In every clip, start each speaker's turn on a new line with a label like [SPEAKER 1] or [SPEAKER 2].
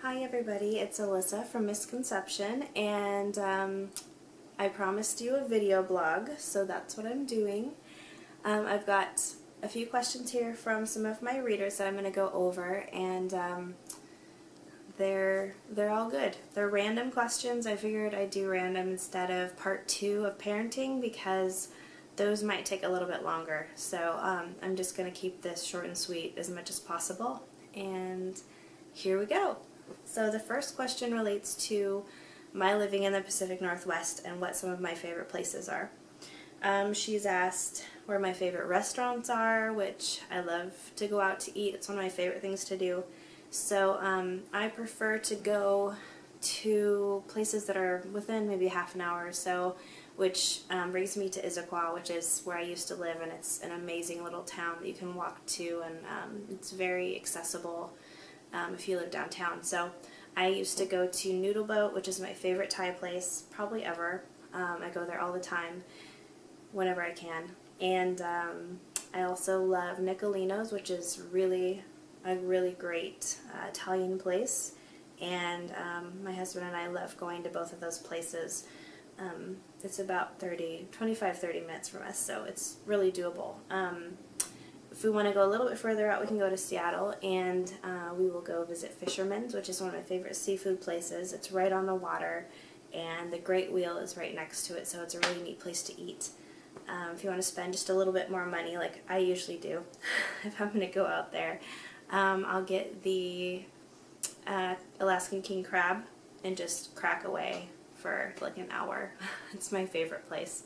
[SPEAKER 1] Hi everybody, it's Alyssa from Misconception, and I promised you a video blog, so that's what I'm doing. I've got a few questions here from some of my readers that I'm going to go over, and they're all good. They're random questions. I figured I'd do random instead of part 2 of parenting because those might take a little bit longer. So I'm just going to keep this short and sweet as much as possible, and here we go. So the first question relates to my living in the Pacific Northwest and what some of my favorite places are. She's asked where my favorite restaurants are, which I love to go out to eat. It's one of my favorite things to do. So I prefer to go to places that are within maybe half an hour or so, which brings me to Issaquah, which is where I used to live, and it's an amazing little town that you can walk to, and it's very accessible if you live downtown. So I used to go to Noodle Boat, which is my favorite Thai place probably ever. I go there all the time whenever I can. And I also love Nicolino's, which is a really great Italian place. And my husband and I love going to both of those places. It's about 25-30 minutes from us, so it's really doable. If we want to go a little bit further out, we can go to Seattle, and we will go visit Fisherman's, which is one of my favorite seafood places. It's right on the water, and the Great Wheel is right next to it, so it's a really neat place to eat. If you want to spend just a little bit more money, like I usually do, if I'm going to go out there, I'll get the Alaskan king crab and just crack away for like an hour. It's my favorite place.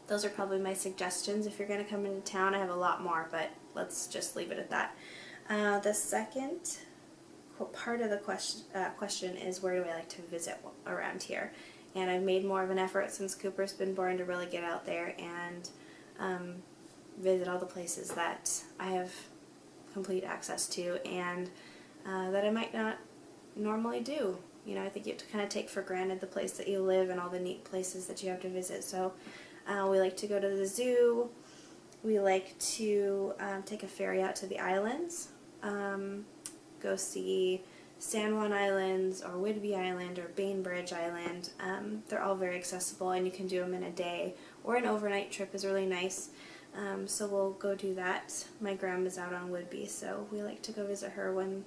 [SPEAKER 1] Those are probably my suggestions if you're going to come into town. I have a lot more, but let's just leave it at that. The second part of the question is, where do I like to visit around here? And I've made more of an effort since Cooper's been born to really get out there and visit all the places that I have complete access to and that I might not normally do. You know, I think you have to kind of take for granted the place that you live and all the neat places that you have to visit. So we like to go to the zoo. We like to take a ferry out to the islands, go see San Juan Islands or Whidbey Island or Bainbridge Island. They're all very accessible, and you can do them in a day, or an overnight trip is really nice. So we'll go do that. My grandma's out on Whidbey, so we like to go visit her when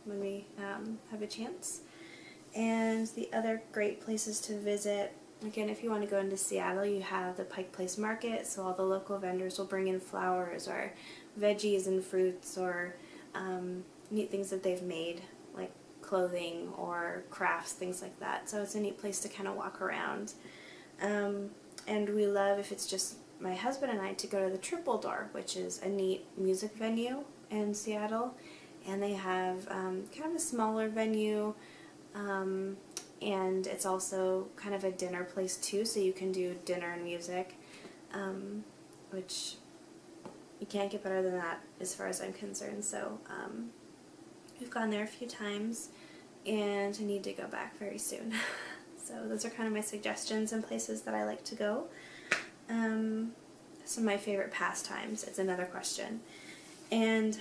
[SPEAKER 1] we have a chance. And the other great places to visit, again, if you want to go into Seattle, you have the Pike Place Market, so all the local vendors will bring in flowers or veggies and fruits or neat things that they've made, like clothing or crafts, things like that. So it's a neat place to kind of walk around. And we love, if it's just my husband and I, to go to the Triple Door, which is a neat music venue in Seattle. And they have kind of a smaller venue, and it's also kind of a dinner place too, so you can do dinner and music, which you can't get better than that as far as I'm concerned. So we've gone there a few times, and I need to go back very soon. So those are kind of my suggestions and places that I like to go. Some of my favorite pastimes, it's another question. And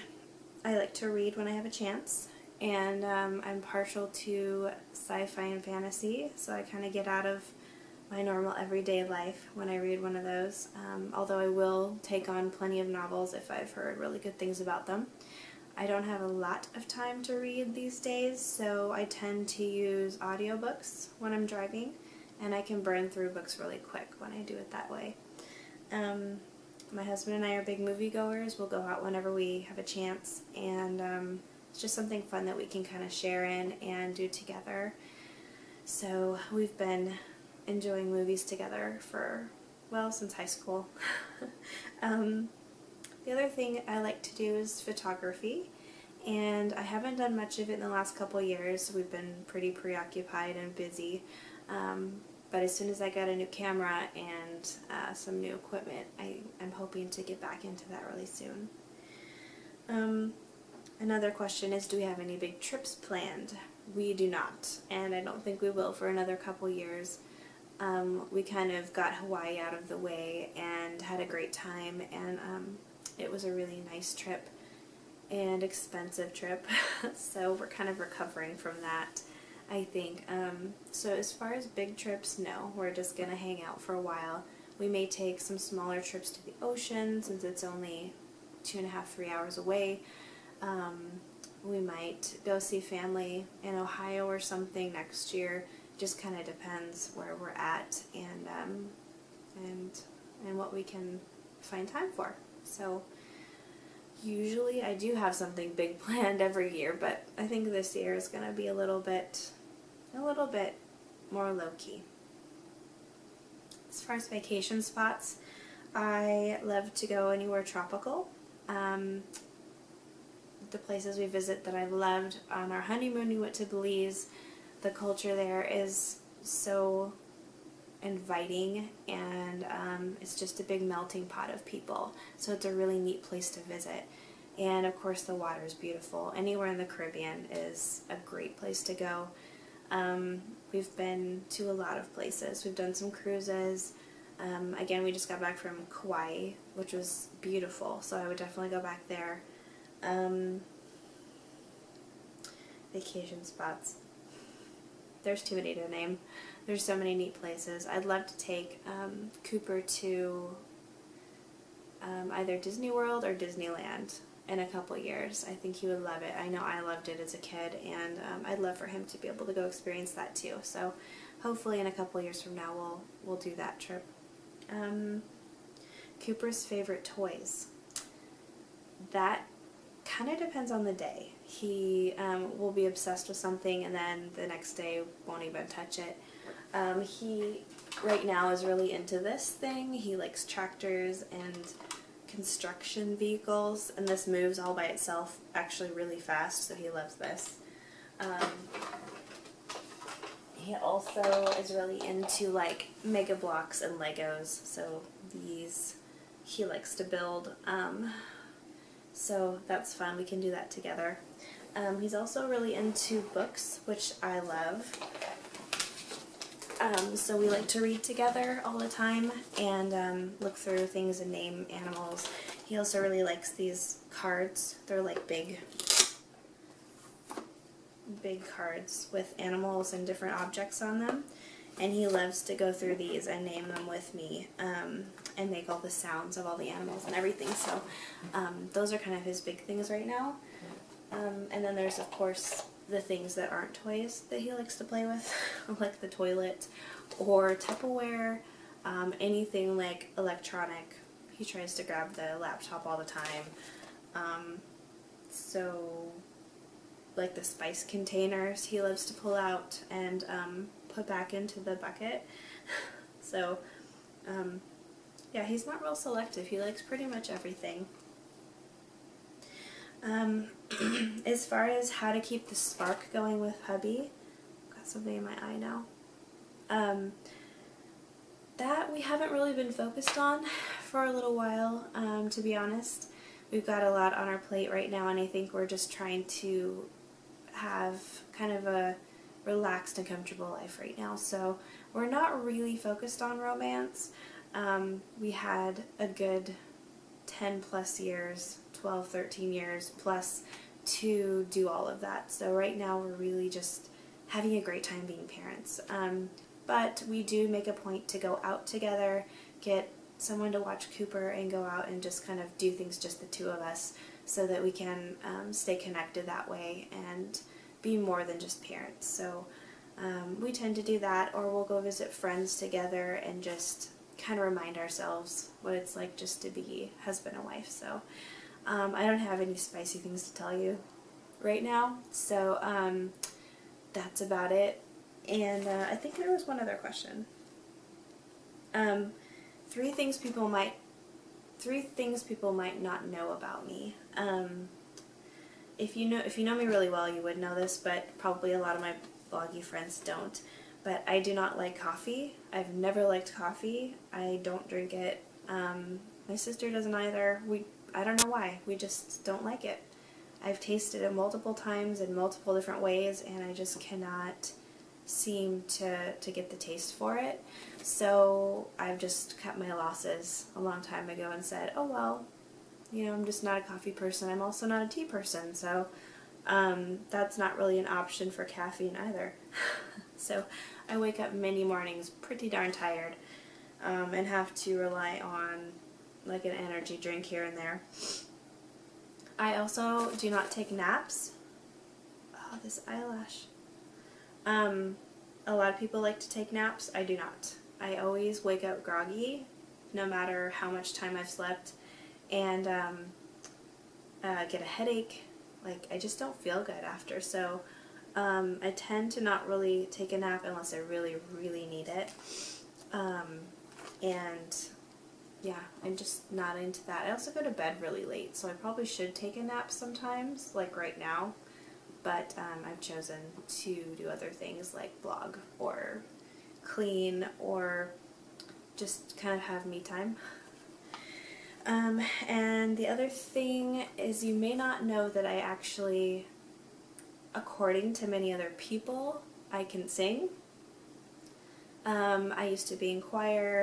[SPEAKER 1] I like to read when I have a chance. And I'm partial to sci-fi and fantasy, so I kind of get out of my normal everyday life when I read one of those, although I will take on plenty of novels if I've heard really good things about them. I don't have a lot of time to read these days, so I tend to use audiobooks when I'm driving, and I can burn through books really quick when I do it that way. My husband and I are big moviegoers. We'll go out whenever we have a chance, and it's just something fun that we can kind of share in and do together. So we've been enjoying movies together for, well, since high school. The other thing I like to do is photography, and I haven't done much of it in the last couple years. We've been pretty preoccupied and busy, but as soon as I got a new camera and some new equipment, I'm hoping to get back into that really soon. Another question is, do we have any big trips planned? We do not, and I don't think we will for another couple years. We kind of got Hawaii out of the way and had a great time, and it was a really nice trip. and expensive trip, so we're kind of recovering from that, I think. So as far as big trips, no, we're just gonna hang out for a while. We may take some smaller trips to the ocean since it's only 2.5, 3 hours away. We might go see family in Ohio or something next year. Just kind of depends where we're at and what we can find time for. So usually I do have something big planned every year, but I think this year is going to be a little bit more low-key. As far as vacation spots, I love to go anywhere tropical. The places we visit that I've loved, on our honeymoon we went to Belize. The culture there is so inviting, and it's just a big melting pot of people, so it's a really neat place to visit. And of course the water is beautiful. Anywhere in the Caribbean is a great place to go. We've been to a lot of places. We've done some cruises. Again, we just got back from Kauai, which was beautiful, so I would definitely go back there. Vacation spots. There's too many to name. There's so many neat places. I'd love to take Cooper to either Disney World or Disneyland in a couple years. I think he would love it. I know I loved it as a kid, and I'd love for him to be able to go experience that too. So hopefully in a couple years from now we'll do that trip. Cooper's favorite toys. That kind of depends on the day. He will be obsessed with something and then the next day won't even touch it. He right now is really into this thing. He likes tractors and construction vehicles, and this moves all by itself actually really fast, so he loves this. He also is really into like Mega Bloks and Legos, so these he likes to build. So that's fun. We can do that together. He's also really into books, which I love. So we like to read together all the time and look through things and name animals. He also really likes these cards. They're like big cards with animals and different objects on them. And he loves to go through these and name them with me and make all the sounds of all the animals and everything. So those are kind of his big things right now. And then there's, of course, the things that aren't toys that he likes to play with, like the toilet or Tupperware, anything like electronic. He tries to grab the laptop all the time. So like the spice containers he loves to pull out and put back into the bucket. So yeah, he's not real selective. He likes pretty much everything. As far as how to keep the spark going with hubby, got something in my eye now. That we haven't really been focused on for a little while, to be honest. We've got a lot on our plate right now, and I think we're just trying to have kind of a relaxed and comfortable life right now. So we're not really focused on romance. We had a good 10 plus years, 12, 13 years plus to do all of that. So right now we're really just having a great time being parents. But we do make a point to go out together, get someone to watch Cooper, and go out and just kind of do things just the two of us so that we can stay connected that way and be more than just parents. So we tend to do that, or we'll go visit friends together and just kind of remind ourselves what it's like just to be husband and wife. So I don't have any spicy things to tell you right now, so that's about it. And I think there was one other question. Three things people might not know about me. If you know me really well, you would know this, but probably a lot of my bloggy friends don't. But I do not like coffee. I've never liked coffee. I don't drink it. My sister doesn't either. I don't know why. We just don't like it. I've tasted it multiple times in multiple different ways, and I just cannot seem to get the taste for it. So I've just cut my losses a long time ago and said, oh well, you know, I'm just not a coffee person. I'm also not a tea person, so that's not really an option for caffeine either. So I wake up many mornings pretty darn tired and have to rely on like an energy drink here and there. I also do not take naps. Oh, this eyelash. A lot of people like to take naps. I do not. I always wake up groggy no matter how much time I've slept, and get a headache. Like, I just don't feel good after, so I tend to not really take a nap unless I really, really need it. And yeah, I'm just not into that. I also go to bed really late, so I probably should take a nap sometimes, like right now, but I've chosen to do other things like blog or clean or just kind of have me time. And the other thing is, you may not know that I actually, according to many other people, I can sing. I used to be in choir.